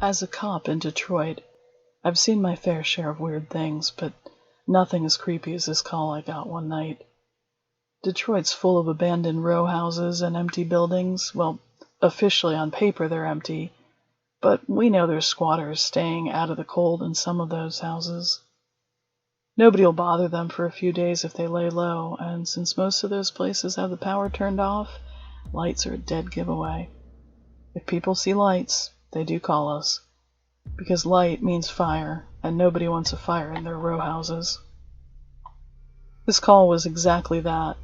As a cop in Detroit, I've seen my fair share of weird things, but nothing as creepy as this call I got one night. Detroit's full of abandoned row houses and empty buildings. Well, officially on paper they're empty, but we know there's squatters staying out of the cold in some of those houses. Nobody'll bother them for a few days if they lay low, and since most of those places have the power turned off, lights are a dead giveaway. If people see lights, they do call us, because light means fire, and nobody wants a fire in their row houses. This call was exactly that,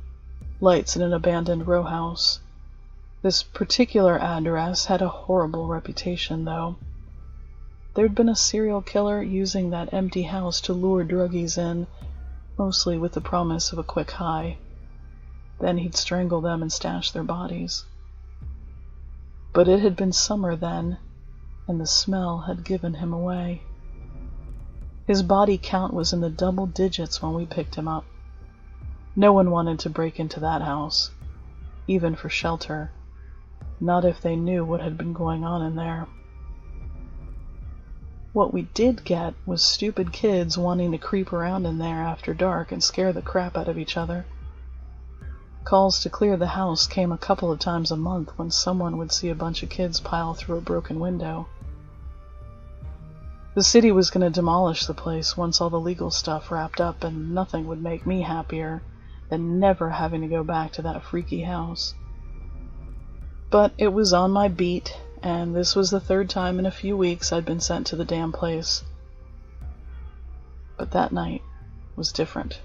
lights in an abandoned row house. This particular address had a horrible reputation, though. There'd been a serial killer using that empty house to lure druggies in, mostly with the promise of a quick high. Then he'd strangle them and stash their bodies. But it had been summer then, and the smell had given him away. His body count was in the double digits when we picked him up. No one wanted to break into that house, even for shelter, not if they knew what had been going on in there. What we did get was stupid kids wanting to creep around in there after dark and scare the crap out of each other. Calls to clear the house came a couple of times a month when someone would see a bunch of kids pile through a broken window. The city was going to demolish the place once all the legal stuff wrapped up, and nothing would make me happier than never having to go back to that freaky house. But it was on my beat, and this was the third time in a few weeks I'd been sent to the damn place. But that night was different.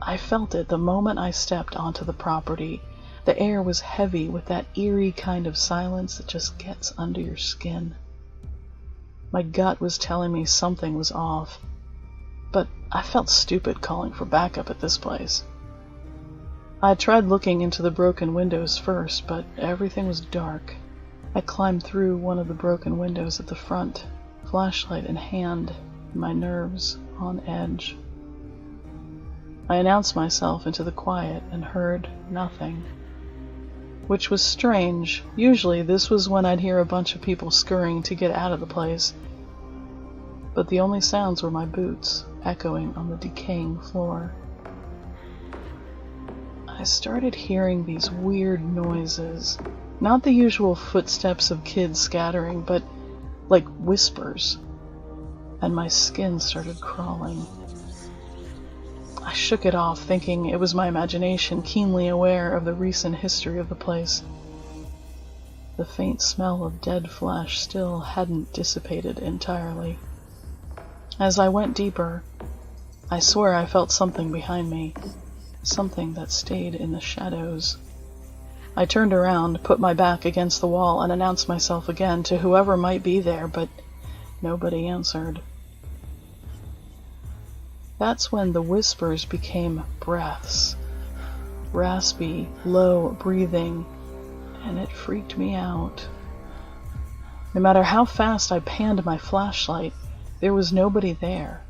I felt it the moment I stepped onto the property. The air was heavy with that eerie kind of silence that just gets under your skin. My gut was telling me something was off, but I felt stupid calling for backup at this place. I tried looking into the broken windows first, but everything was dark. I climbed through one of the broken windows at the front, flashlight in hand, my nerves on edge. I announced myself into the quiet and heard nothing, which was strange. Usually this was when I'd hear a bunch of people scurrying to get out of the place, but the only sounds were my boots echoing on the decaying floor. I started hearing these weird noises, not the usual footsteps of kids scattering, but like whispers, and my skin started crawling. I shook it off, thinking it was my imagination, keenly aware of the recent history of the place. The faint smell of dead flesh still hadn't dissipated entirely. As I went deeper, I swear I felt something behind me, something that stayed in the shadows. I turned around, put my back against the wall, and announced myself again to whoever might be there, but nobody answered. That's when the whispers became breaths, raspy, low breathing, and it freaked me out. No matter how fast I panned my flashlight, there was nobody there.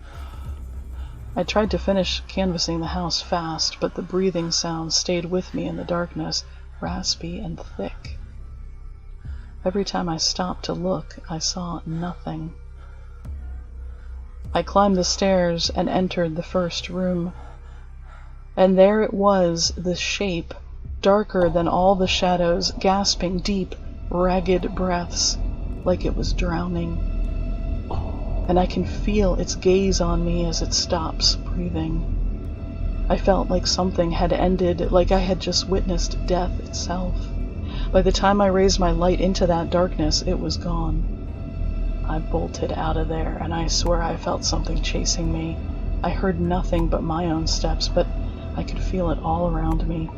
I tried to finish canvassing the house fast, but the breathing sound stayed with me in the darkness, raspy and thick. Every time I stopped to look, I saw nothing. I climbed the stairs and entered the first room. And there it was, the shape, darker than all the shadows, gasping deep, ragged breaths, like it was drowning. And I can feel its gaze on me as it stops breathing. I felt like something had ended, like I had just witnessed death itself. By the time I raised my light into that darkness, it was gone. I bolted out of there, and I swear I felt something chasing me. I heard nothing but my own steps, but I could feel it all around me.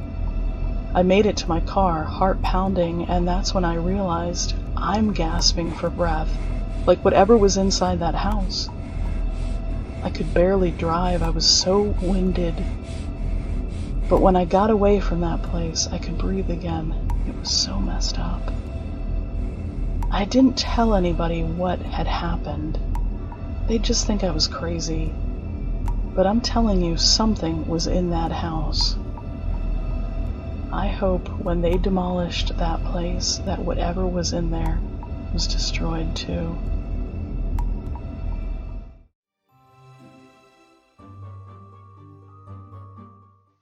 I made it to my car, heart pounding, and that's when I realized I'm gasping for breath, like whatever was inside that house. I could barely drive, I was so winded. But when I got away from that place, I could breathe again. It was so messed up. I didn't tell anybody what had happened. They'd just think I was crazy. But I'm telling you, something was in that house. I hope when they demolished that place, that whatever was in there was destroyed too.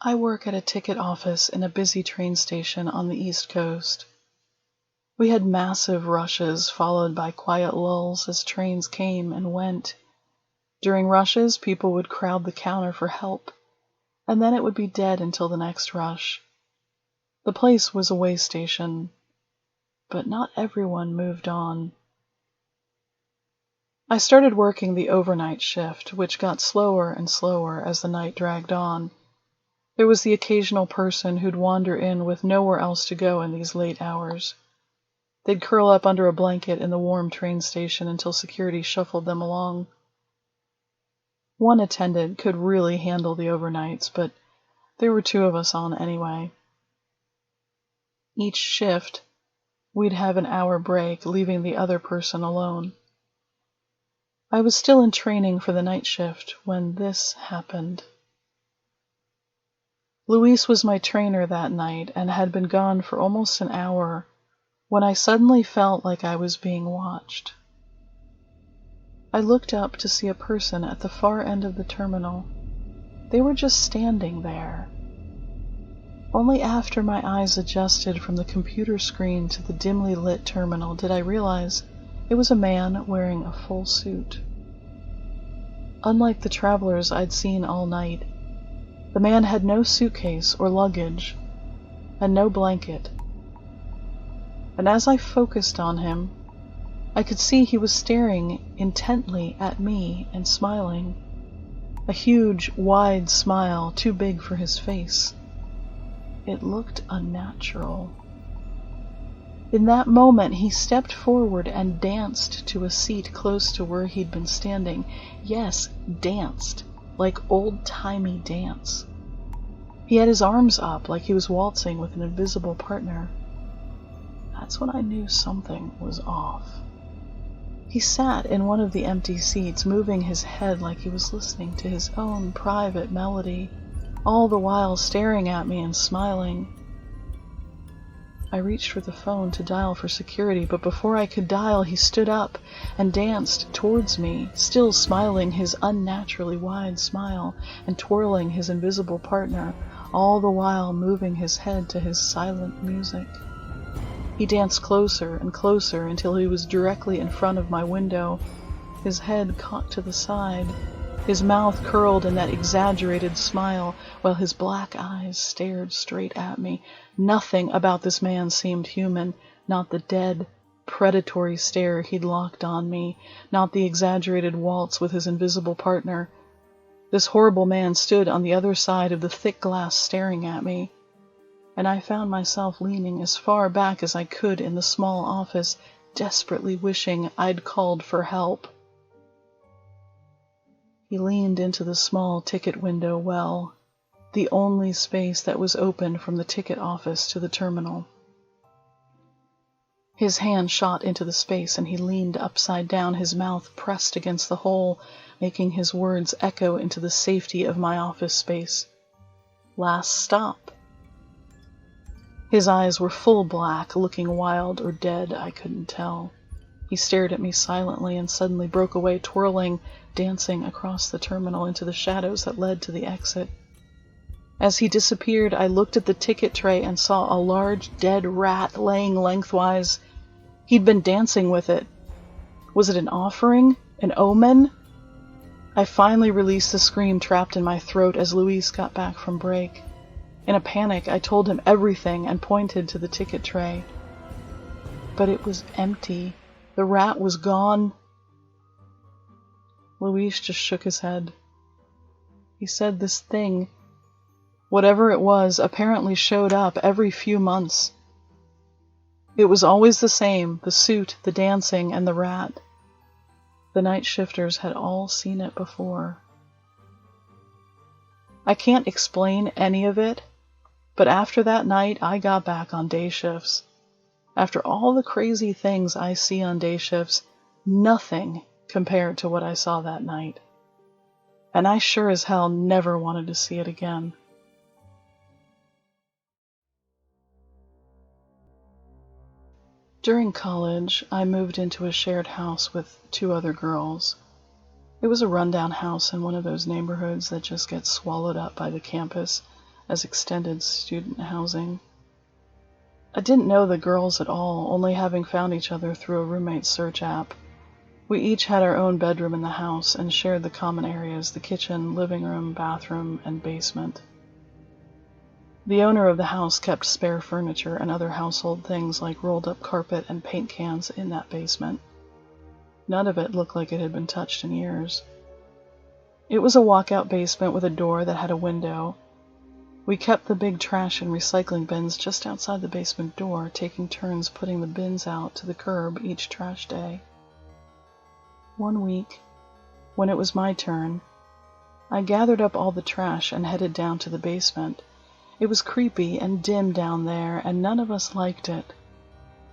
I work at a ticket office in a busy train station on the East Coast. We had massive rushes followed by quiet lulls as trains came and went. During rushes, people would crowd the counter for help, and then it would be dead until the next rush. The place was a way station, but not everyone moved on. I started working the overnight shift, which got slower and slower as the night dragged on. There was the occasional person who'd wander in with nowhere else to go in these late hours. They'd curl up under a blanket in the warm train station until security shuffled them along. One attendant could really handle the overnights, but there were two of us on anyway. Each shift, we'd have an hour break, leaving the other person alone. I was still in training for the night shift when this happened. Luis was my trainer that night and had been gone for almost an hour when I suddenly felt like I was being watched. I looked up to see a person at the far end of the terminal. They were just standing there. Only after my eyes adjusted from the computer screen to the dimly lit terminal did I realize it was a man wearing a full suit. Unlike the travelers I'd seen all night, the man had no suitcase or luggage, and no blanket. And as I focused on him, I could see he was staring intently at me and smiling. A huge, wide smile, too big for his face. It looked unnatural. In that moment, he stepped forward and danced to a seat close to where he'd been standing. Yes, danced, like old-timey dance. He had his arms up like he was waltzing with an invisible partner. That's when I knew something was off. He sat in one of the empty seats, moving his head like he was listening to his own private melody, all the while staring at me and smiling. I reached for the phone to dial for security, but before I could dial, he stood up and danced towards me, still smiling his unnaturally wide smile and twirling his invisible partner, all the while moving his head to his silent music. He danced closer and closer until he was directly in front of my window, his head cocked to the side, his mouth curled in that exaggerated smile, while his black eyes stared straight at me. Nothing about this man seemed human, not the dead, predatory stare he'd locked on me, not the exaggerated waltz with his invisible partner. This horrible man stood on the other side of the thick glass staring at me, and I found myself leaning as far back as I could in the small office, desperately wishing I'd called for help. He leaned into the small ticket window well, the only space that was open from the ticket office to the terminal. His hand shot into the space and he leaned upside down, his mouth pressed against the hole, making his words echo into the safety of my office space. Last stop. His eyes were full black, looking wild or dead, I couldn't tell. He stared at me silently and suddenly broke away, twirling, dancing across the terminal into the shadows that led to the exit. As he disappeared, I looked at the ticket tray and saw a large dead rat laying lengthwise. He'd been dancing with it. Was it an offering? An omen? I finally released the scream trapped in my throat as Luis got back from break. In a panic, I told him everything and pointed to the ticket tray. But it was empty. The rat was gone. Luis just shook his head. He said this thing, whatever it was, apparently showed up every few months. It was always the same, the suit, the dancing, and the rat. The night shifters had all seen it before. I can't explain any of it, but after that night, I got back on day shifts. After all the crazy things I see on day shifts, nothing compared to what I saw that night. And I sure as hell never wanted to see it again. During college, I moved into a shared house with 2 other girls. It was a rundown house in one of those neighborhoods that just gets swallowed up by the campus as extended student housing. I didn't know the girls at all, only having found each other through a roommate search app. We each had our own bedroom in the house and shared the common areas: the kitchen, living room, bathroom, and basement. The owner of the house kept spare furniture and other household things like rolled-up carpet and paint cans in that basement. None of it looked like it had been touched in years. It was a walkout basement with a door that had a window. We kept the big trash and recycling bins just outside the basement door, taking turns putting the bins out to the curb each trash day. One week, when it was my turn, I gathered up all the trash and headed down to the basement. It was creepy and dim down there, and none of us liked it.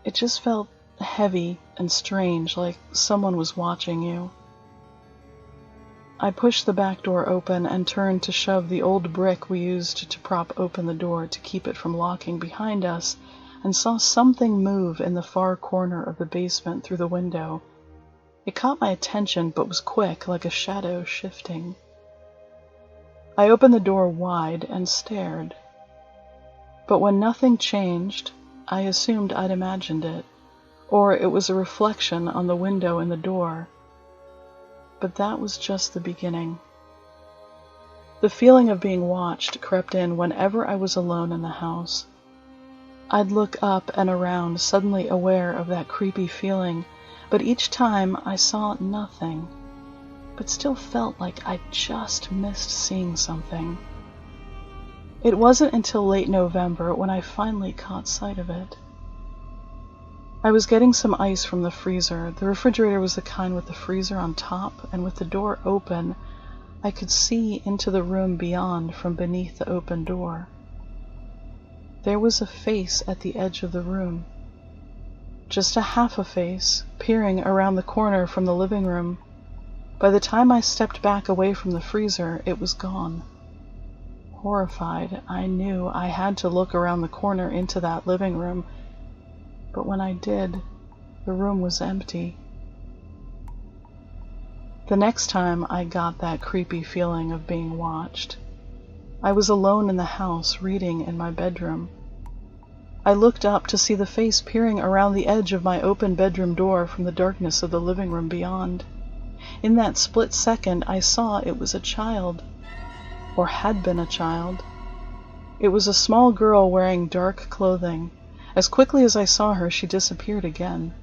It just felt heavy and strange, like someone was watching you. I pushed the back door open and turned to shove the old brick we used to prop open the door to keep it from locking behind us, and saw something move in the far corner of the basement through the window. It caught my attention, but was quick, like a shadow shifting. I opened the door wide and stared. But when nothing changed, I assumed I'd imagined it, or it was a reflection on the window in the door. But that was just the beginning. The feeling of being watched crept in whenever I was alone in the house. I'd look up and around, suddenly aware of that creepy feeling, but each time I saw nothing, but still felt like I just missed seeing something. It wasn't until late November when I finally caught sight of it. I was getting some ice from the freezer. The refrigerator was the kind with the freezer on top, and with the door open, I could see into the room beyond from beneath the open door. There was a face at the edge of the room. Just a half a face, peering around the corner from the living room. By the time I stepped back away from the freezer, it was gone. Horrified, I knew I had to look around the corner into that living room, but when I did, the room was empty. The next time I got that creepy feeling of being watched, I was alone in the house, reading in my bedroom. I looked up to see the face peering around the edge of my open bedroom door from the darkness of the living room beyond. In that split second, I saw it was a child. Or had been a child. It was a small girl wearing dark clothing. As quickly as I saw her, she disappeared again.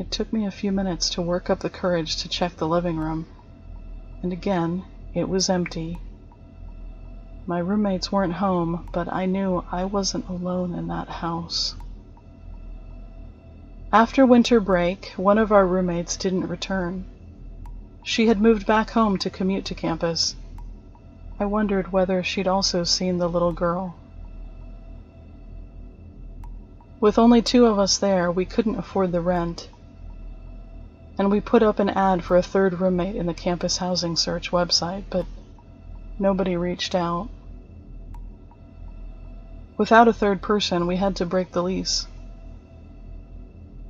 It took me a few minutes to work up the courage to check the living room, and again, it was empty. My roommates weren't home, but I knew I wasn't alone in that house. After winter break, one of our roommates didn't return. She had moved back home to commute to campus. I wondered whether she'd also seen the little girl. With only 2 of us there, we couldn't afford the rent, and we put up an ad for a 3rd roommate in the campus housing search website, but nobody reached out. Without a 3rd person, we had to break the lease.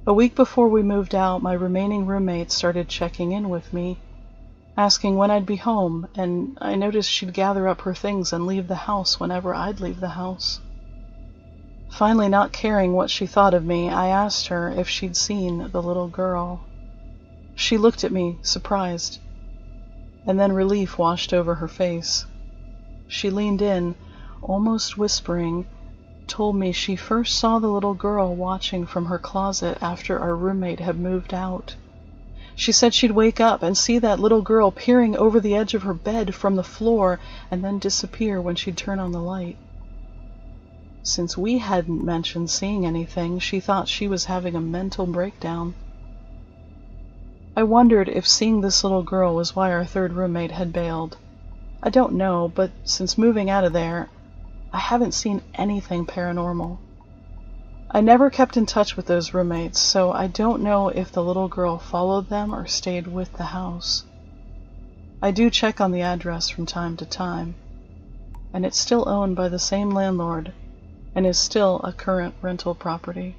A week before we moved out, my remaining roommate started checking in with me, asking when I'd be home, and I noticed she'd gather up her things and leave the house whenever I'd leave the house. Finally, not caring what she thought of me, I asked her if she'd seen the little girl. She looked at me, surprised, and then relief washed over her face. She leaned in, almost whispering, told me she first saw the little girl watching from her closet after our roommate had moved out. She said she'd wake up and see that little girl peering over the edge of her bed from the floor and then disappear when she'd turn on the light. Since we hadn't mentioned seeing anything, she thought she was having a mental breakdown. I wondered if seeing this little girl was why our 3rd roommate had bailed. I don't know, but since moving out of there, I haven't seen anything paranormal. I never kept in touch with those roommates, so I don't know if the little girl followed them or stayed with the house. I do check on the address from time to time, and it's still owned by the same landlord and is still a current rental property.